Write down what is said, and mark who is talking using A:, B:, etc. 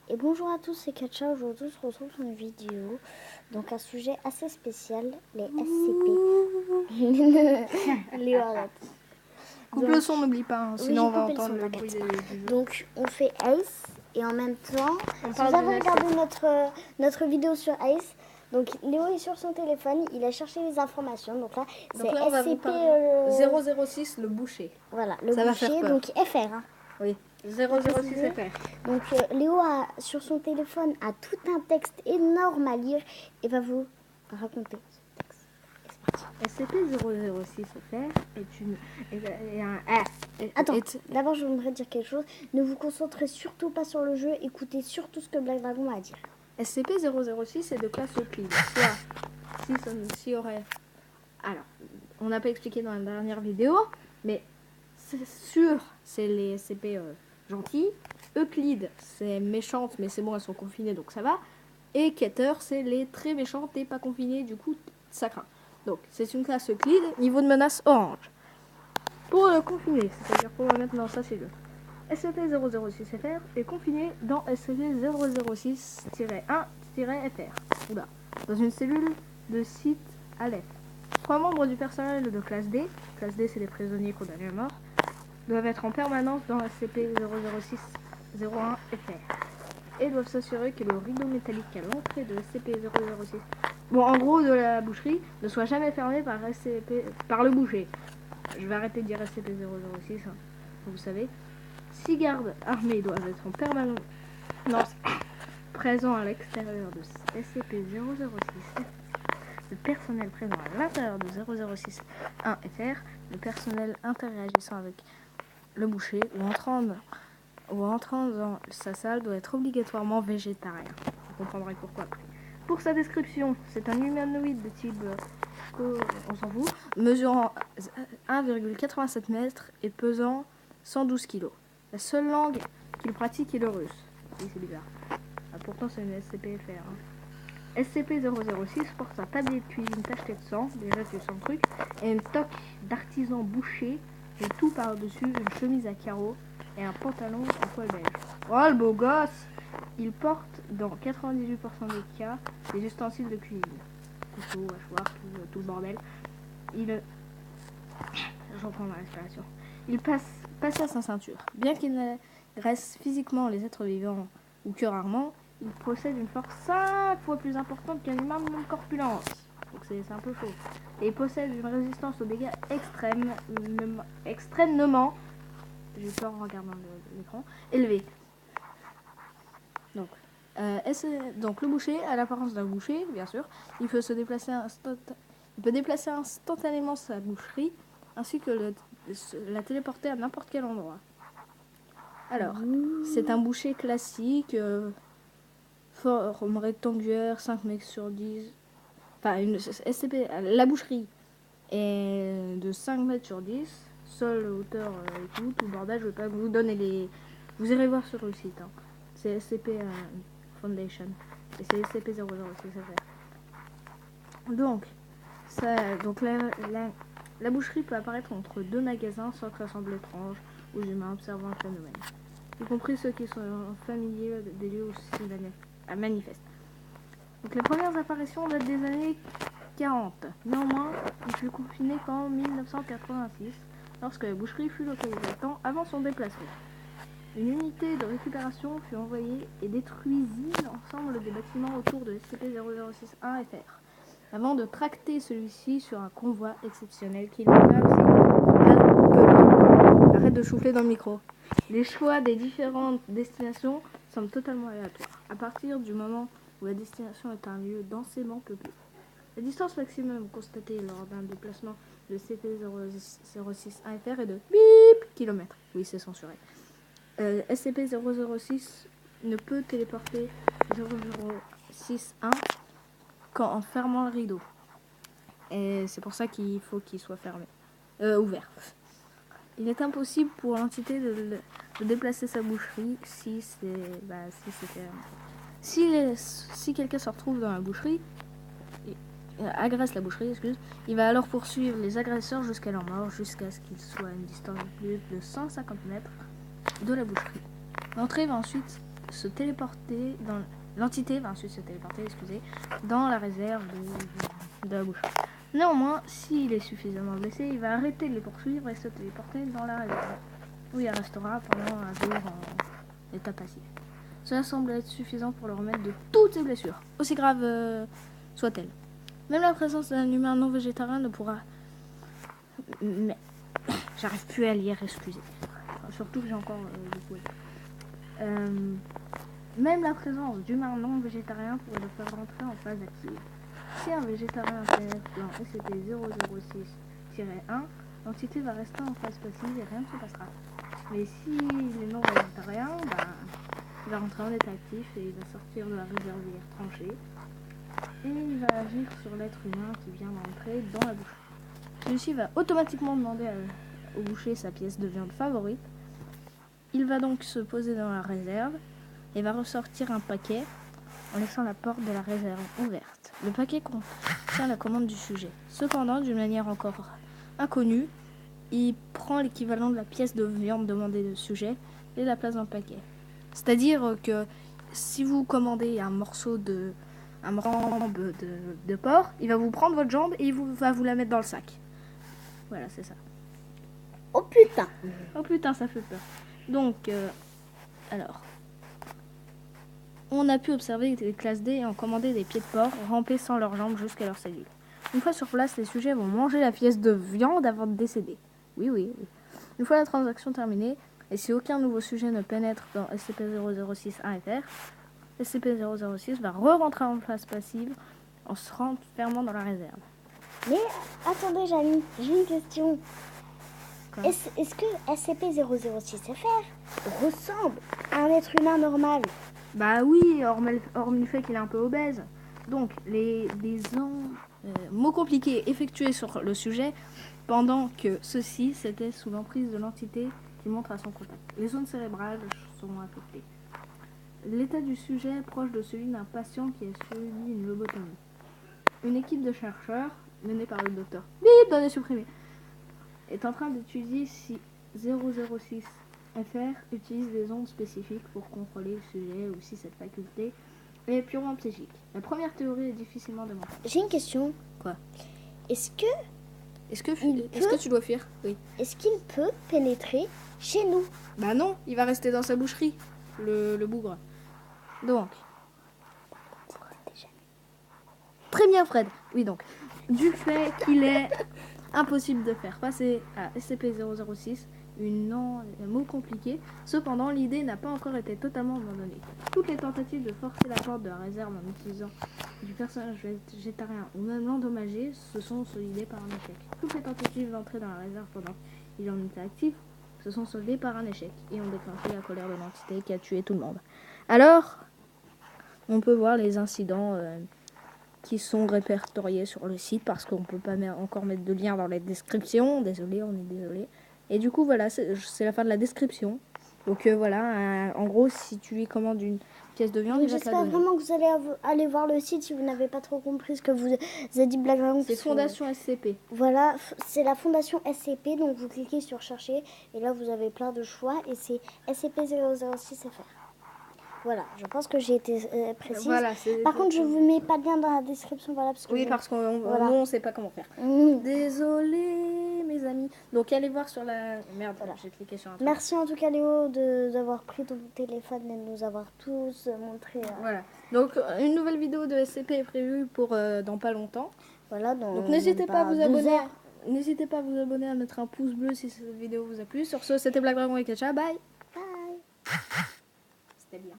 A: Et bonjour à tous, c'est Katcha. Aujourd'hui, on se retrouve pour une vidéo. Donc, un sujet assez spécial, les SCP. Léo, arrête.
B: Coupe le son, n'oublie pas, hein, sinon on va entendre le bruit du jeu.
A: Donc, on fait Ace et en même temps,
B: On
A: si
B: parle
A: vous avez
B: de
A: regardé notre vidéo sur Ace, donc Léo est sur son téléphone, il a cherché les informations. Donc là, c'est
B: on va vous
A: SCP
B: parler 006, le boucher.
A: Voilà, le
B: Ça va faire
A: boucher,
B: peur.
A: donc FR. Hein.
B: Oui, 006 FR.
A: Donc Léo a sur son téléphone a tout un texte énorme à lire et va vous raconter ce texte.
B: SCP-006 FR est un...
A: Attends, d'abord je voudrais dire quelque chose. Ne vous concentrez surtout pas sur le jeu, écoutez surtout ce que Black Dragon a à dire.
B: SCP-006 est de classe Euclide. Soit, si aurait... Alors, on n'a pas expliqué dans la dernière vidéo, mais c'est sûr, c'est les SCP gentils. Euclide, c'est méchante, mais c'est bon, elles sont confinées, donc ça va. Et Keter, c'est les très méchantes et pas confinées, du coup, ça craint. Donc, c'est une classe Euclide, niveau de menace orange. Pour le confiner, c'est-à-dire pour le mettre dans sa cellule, SCP-006-FR est confiné dans SCP-006-1-FR. Oula. Dans une cellule de site à l'F. 3 membres du personnel de classe D c'est les prisonniers condamnés à mort, doivent être en permanence dans SCP-006-01-FR et doivent s'assurer que le rideau métallique à l'entrée de SCP-006, en gros de la boucherie, ne soit jamais fermé par le boucher. Je vais arrêter de dire SCP-006, hein, vous savez. 6 gardes armés doivent être en permanence présents à l'extérieur de SCP-006. Le personnel présent à l'intérieur de 006-1-FR, le personnel interagissant avec le boucher ou entrant dans sa salle doit être obligatoirement végétarien. Vous comprendrez pourquoi après. Pour sa description, c'est un humanoïde de type, on s'en fout, mesurant 1,87 mètres et pesant 112 kg. La seule langue qu'il pratique est le russe. Oui, c'est bizarre. Ah, pourtant, c'est une SCP-FR. Hein. SCP-006 porte un tablier de cuisine tacheté de sang, déjà tu sens le truc, et une toque d'artisan boucher, et tout par-dessus une chemise à carreaux et un pantalon en poil beige. Oh, le beau gosse! Il porte, dans 98% des cas, des ustensiles de cuisine. Couteau, hachoir, tout le bordel. J'entends ma respiration. Il passe à sa ceinture. Bien qu'il n'agresse physiquement les êtres vivants ou que rarement, il possède une force 5 fois plus importante qu'un humain de même corpulence. Donc c'est un peu chaud. Et il possède une résistance aux dégâts extrêmement, j'ai peur en regardant l'écran, élevée. Donc le boucher a l'apparence d'un boucher, bien sûr. Il peut déplacer instantanément sa boucherie, ainsi que la téléporter à n'importe quel endroit. Alors, c'est un boucher classique, forme rectangulaire, 5 mètres sur 10. Enfin, une SCP, la boucherie est de 5 mètres sur 10. Seule hauteur et tout le bordel, je ne vais pas vous donner les... Vous irez voir sur le site. Hein. C'est SCP Foundation. Et c'est SCP-006 FR. Donc la boucherie peut apparaître entre deux magasins sans que ça semble étrange aux humains observant le phénomène, y compris ceux qui sont familiers des lieux aussi manifestes. Donc les premières apparitions datent des années 40. Néanmoins, il fut confiné qu'en 1986, lorsque la boucherie fut localisée avant son déplacement. Une unité de récupération fut envoyée et détruisit l'ensemble des bâtiments autour de SCP-006-1 FR, avant de tracter celui-ci sur un convoi exceptionnel qui l'emmena aussi. Arrête de souffler dans le micro. Les choix des différentes destinations semblent totalement aléatoires, à partir du moment où la destination est un lieu densément peuplé. La distance maximum constatée lors d'un déplacement de SCP-006-1 FR est de km. Oui, c'est censuré. SCP-006 ne peut téléporter 006-1 en fermant le rideau. Et c'est pour ça qu'il faut qu'il soit fermé. Ouvert. Il est impossible pour l'entité de déplacer sa boucherie si quelqu'un se retrouve dans la boucherie, agresse la boucherie, il va alors poursuivre les agresseurs jusqu'à leur mort, jusqu'à ce qu'ils soient à une distance de plus de 150 mètres de la boucherie. L'entrée va ensuite se téléporter dans l'entité va ensuite se téléporter, dans la réserve de la bouche. Néanmoins, s'il est suffisamment blessé, il va arrêter de les poursuivre et se téléporter dans la réserve, où il restera pendant un jour en état passif. Cela semble être suffisant pour le remettre de toutes ses blessures, aussi graves soient-elles. Même la présence d'un humain non végétarien ne pourra... Mais... J'arrive plus à lire, excusez. Surtout que j'ai encore beaucoup. Même la présence d'humains non végétariens pourrait le faire rentrer en phase active. Si un végétarien apparaît dans SCP-006-1, l'entité va rester en phase passive et rien ne se passera. Mais s'il est non végétarien, il va rentrer en état actif et il va sortir de la réserve tranchée. Et il va agir sur l'être humain qui vient d'entrer dans la bouche. Celui-ci va automatiquement demander au boucher sa pièce de viande favorite. Il va donc se poser dans la réserve et va ressortir un paquet en laissant la porte de la réserve ouverte. Le paquet contient la commande du sujet. Cependant, d'une manière encore inconnue, il prend l'équivalent de la pièce de viande demandée du sujet et la place dans le paquet. C'est-à-dire que si vous commandez un morceau de porc, il va vous prendre votre jambe et il va vous la mettre dans le sac. Voilà, c'est ça.
A: Oh putain!
B: Oh putain, ça fait peur. Donc, alors, on a pu observer que les classes D ont commandé des pieds de porc rampés sans leurs jambes jusqu'à leur cellule. Une fois sur place, les sujets vont manger la pièce de viande avant de décéder. Oui. Une fois la transaction terminée, et si aucun nouveau sujet ne pénètre dans SCP-006-1FR, SCP-006 va re-rentrer en phase passive en se renfermant dans la réserve.
A: Mais attendez, Jamie, j'ai une question. Est-ce que SCP-006-FR ressemble à un être humain normal?
B: Bah oui, hormis le fait qu'il est un peu obèse. Donc, les mots compliqués effectués sur le sujet pendant que ceci s'était sous l'emprise de l'entité qui montre à son contact. Les zones cérébrales sont affectées. L'état du sujet est proche de celui d'un patient qui a subi une lobotomie. Une équipe de chercheurs, menée par le docteur Bip, données supprimées, est en train d'étudier si 006-FR utilise des ondes spécifiques pour contrôler le sujet ou si cette faculté est purement psychique. La première théorie est difficilement démontrée.
A: J'ai une question.
B: Quoi?
A: Est-ce que
B: tu dois fuir? Oui.
A: Est-ce qu'il peut pénétrer chez nous?
B: Bah non, il va rester dans sa boucherie, le bougre. Donc. Très bien, Fred. Oui, donc. Du fait qu'il est impossible de faire passer à SCP-006 un mot compliqué, cependant, l'idée n'a pas encore été totalement abandonnée. Toutes les tentatives de forcer la porte de la réserve en utilisant du personnage végétarien ou même l'endommager se sont soldées par un échec. Toutes les tentatives d'entrer dans la réserve pendant qu'il en était actif se sont soldées par un échec et ont déclenché la colère de l'entité qui a tué tout le monde. Alors, on peut voir les incidents qui sont répertoriés sur le site parce qu'on ne peut pas encore mettre de lien dans la description. Désolé, on est désolé. Et du coup, voilà, c'est la fin de la description. Donc voilà, en gros, si tu lui commandes une pièce de viande, il va te la donner.
A: J'espère vraiment que vous allez aller voir le site si vous n'avez pas trop compris ce que vous a dit Black Dragon.
B: C'est Fondation SCP.
A: Voilà, c'est la Fondation SCP, donc vous cliquez sur chercher et là vous avez plein de choix et c'est SCP-006-FR. Voilà, je pense que j'ai été précise. Voilà, par contre, je vous mets pas de lien dans la description, voilà, parce que
B: parce qu'on ne sait pas comment faire. Désolé, mes amis. Donc, allez voir sur la... Merde, voilà, j'ai cliqué sur un truc.
A: Merci en tout cas, Léo, d'avoir pris ton téléphone et de nous avoir tous montré.
B: Voilà. Donc, une nouvelle vidéo de SCP est prévue pour dans pas longtemps.
A: Voilà,
B: donc n'hésitez pas à vous abonner. N'hésitez pas à vous abonner, à mettre un pouce bleu si cette vidéo vous a plu. Sur ce, c'était Black Dragon et Ketcha. Bye.
A: Bye.
B: C'était bien.